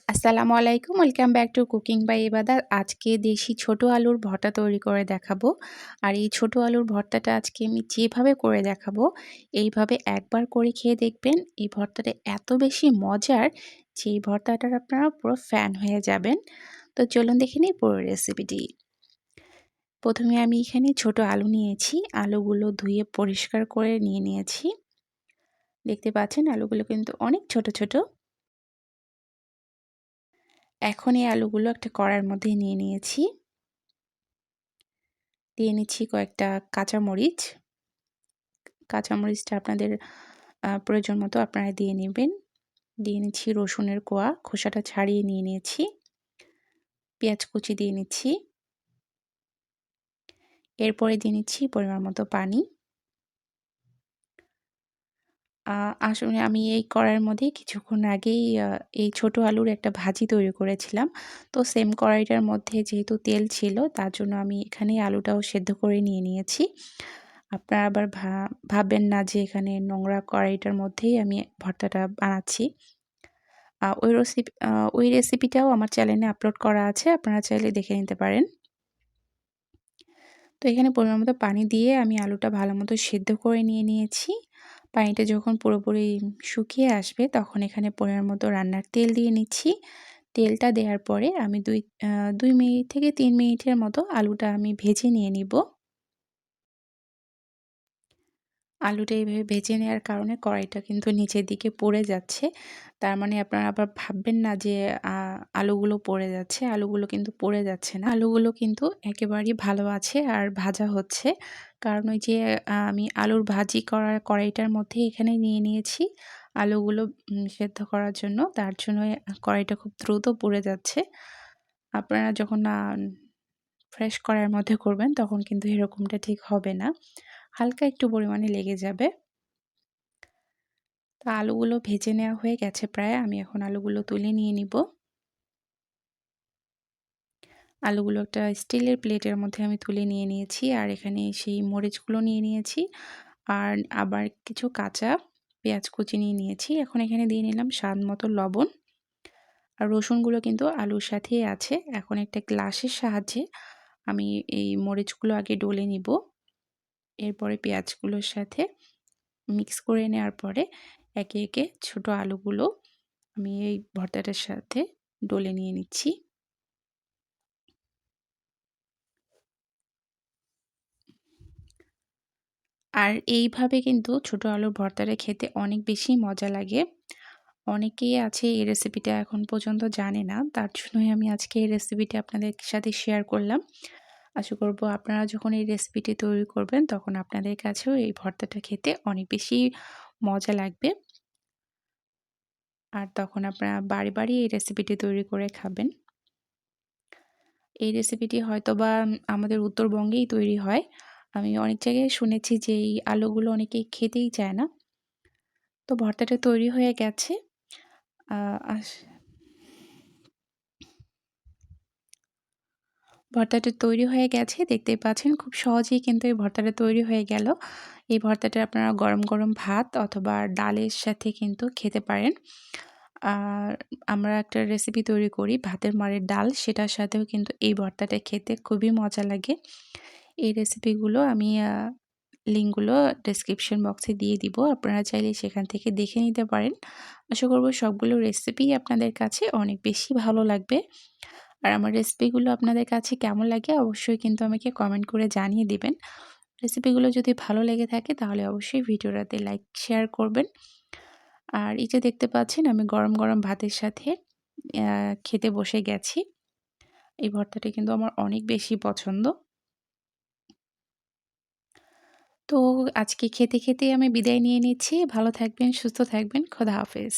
আসসালামু আলাইকুম। Welcome back to cooking by Ibadat. আজকে দেশি ছোট আলুর ভর্তা তৈরি করে দেখাবো। আর এই ছোট আলুর ভর্তাটা আজকে আমি যেভাবে করে দেখাবো, এইভাবে একবার করে খেয়ে দেখবেন। এই ভর্তাটা এত বেশি মজার যে এই ভর্তাটার আপনারা পুরো ফ্যান হয়ে যাবেন। তো চলুন দেখে নিই পুরো রেসিপিটি। প্রথমে আমি এখানে ছোট আলু নিয়েছি। আলুগুলো ধুয়ে পরিষ্কার করে নিয়ে নিয়েছি। দেখতে পাচ্ছেন আলুগুলো কিন্তু অনেক ছোট, ছোট। এখন এই আলুগুলো একটা কড়াইয়ের মধ্যে নিয়ে নিয়েছি। দিয়ে নিচ্ছি কয়েকটা কাঁচামরিচ। কাঁচামরিচটা আপনাদের প্রয়োজন মতো আপনারা দিয়ে নেবেন। দিয়ে নিচ্ছি রসুনের কোয়া, খোসাটা ছাড়িয়ে নিয়ে নিয়েছি। পেঁয়াজ কুচি দিয়ে নিচ্ছি। এরপরে দিয়ে নিচ্ছি পরিমাণ মতো পানি। আসলে আমি এই কড়াইয়ের মধ্যে কিছুক্ষণ আগেই এই ছোট আলুর একটা ভাজি তৈরি করেছিলাম। তো সেম কড়াইটার মধ্যে যেহেতু তেল ছিল তার জন্য আমি এখানেই আলুটাও সেদ্ধ করে নিয়ে নিয়েছি। আপনারা আবার ভাববেন না যে এখানে নোংরা কড়াইটার মধ্যেই আমি ভর্তাটা বানাচ্ছি। ওই রেসিপিটাও আমার চ্যানেলে আপলোড করা আছে। আপনারা চাইলে দেখে নিতে পারেন। তো এখানে পরিমাণ মতো পানি দিয়ে আমি আলুটা ভালোমতো সেদ্ধ করে নিয়ে নিয়েছি। পানিটা যখন পুরোপুরি শুকিয়ে আসবে তখন এখানে পরিমাণ মতো রান্নার তেল দিয়ে নিচ্ছি। তেলটা দেওয়ার পরে আমি ২ মিনিট থেকে ৩ মিনিটের মতো আলুটা আমি ভেজে নিয়ে নিব। আলুটা এইভাবে ভেজে নেওয়ার কারণে কড়াইটা কিন্তু নিচের দিকে পড়ে যাচ্ছে। তার মানে আপনারা আবার ভাববেন না যে আ আলুগুলো পড়ে যাচ্ছে। আলুগুলো কিন্তু পড়ে যাচ্ছে না। আলুগুলো কিন্তু একেবারেই ভালো আছে আর ভাজা হচ্ছে। কারণ ওই যে আমি আলুর ভাজি করার কড়াইটার মধ্যে এখানে নিয়ে নিয়েছি আলুগুলো সেদ্ধ করার জন্য। তার জন্য কড়াইটা খুব দ্রুত পুড়ে যাচ্ছে। আপনারা যখন ফ্রেশ কড়াইয়ের মধ্যে করবেন তখন কিন্তু এরকমটা ঠিক হবে না। হালকা একটু পরিমাণে লেগে যাবে। তো আলুগুলো ভেজে নেওয়া হয়ে গেছে প্রায়। আমি এখন আলুগুলো তুলে নিয়ে নিব। আলুগুলো একটা স্টিলের প্লেটের মধ্যে আমি তুলে নিয়ে নিয়েছি। আর এখানে সেই মরিচগুলো নিয়ে নিয়েছি। আর আবার কিছু কাঁচা পেঁয়াজ কুচি নিয়ে নিয়েছি। এখন এখানে দিয়ে নিলাম স্বাদ মতো লবণ। আর রসুনগুলো কিন্তু আলুর সাথেই আছে। এখন একটা গ্লাসের সাহায্যে আমি এই মরিচগুলো আগে ডলে নিব। এরপরে পেঁয়াজগুলোর সাথে মিক্স করে নেওয়ার পরে একে, একে ছোট আলুগুলো আমি এই ভর্তাটার সাথে ডলে নিয়ে নিচ্ছি। আর এইভাবে কিন্তু ছোট আলুর ভর্তাটা খেতে অনেক বেশি মজা লাগে। অনেকেই আছে এই রেসিপিটা এখন পর্যন্ত জানে না। তার জন্যই আমি আজকে এই রেসিপিটা আপনাদের সাথে শেয়ার করলাম। আশা করব আপনারা যখন এই রেসিপিটি তৈরি করবেন তখন আপনাদের কাছেও এই ভর্তাটা খেতে অনেক বেশি মজা লাগবে। আর তখন আপনারা বারে, বারে এই রেসিপিটি তৈরি করে খাবেন। এই রেসিপিটি হয়তোবা আমাদের উত্তরবঙ্গেই তৈরি হয়। আমি অনেক জায়গায় শুনেছি যে এই আলুগুলো অনেকেই খেতেই চায় না। তো ভর্তাটা তৈরি হয়ে গেছে। আ আস ভর্তাটা তৈরি হয়ে গেছে। দেখতেই পাচ্ছেন খুব সহজেই কিন্তু এই ভর্তাটা তৈরি হয়ে গেল। এই ভর্তাটা আপনারা গরম, গরম ভাত অথবা ডালের সাথে কিন্তু খেতে পারেন। আর আমরা একটা রেসিপি তৈরি করি ভাতের মাড়ের ডাল, সেটার সাথেও কিন্তু এই ভর্তাটা খেতে খুবই মজা লাগে। এই রেসিপিগুলো আমি লিঙ্কগুলো ডেসক্রিপশন বক্সে দিয়ে দিব। আপনারা চাইলে সেখান থেকে দেখে নিতে পারেন। আশা করব সবগুলো রেসিপিই আপনাদের কাছে অনেক বেশি ভালো লাগবে। আর আমার রেসিপিগুলো আপনাদের কাছে কেমন লাগে অবশ্যই কিন্তু আমাকে কমেন্ট করে জানিয়ে দিবেন। রেসিপিগুলো যদি ভালো লেগে থাকে তাহলে অবশ্যই ভিডিওটাতে লাইক, শেয়ার করবেন। আর এই যে দেখতে পাচ্ছেন আমি গরম, গরম ভাতের সাথে খেতে বসে গেছি। এই ভর্তাটা কিন্তু আমার অনেক বেশি পছন্দ। তো আজকে খেতে, খেতেই আমি বিদায় নিয়ে নিচ্ছি। ভালো থাকবেন, সুস্থ থাকবেন। খোদা হাফেজ।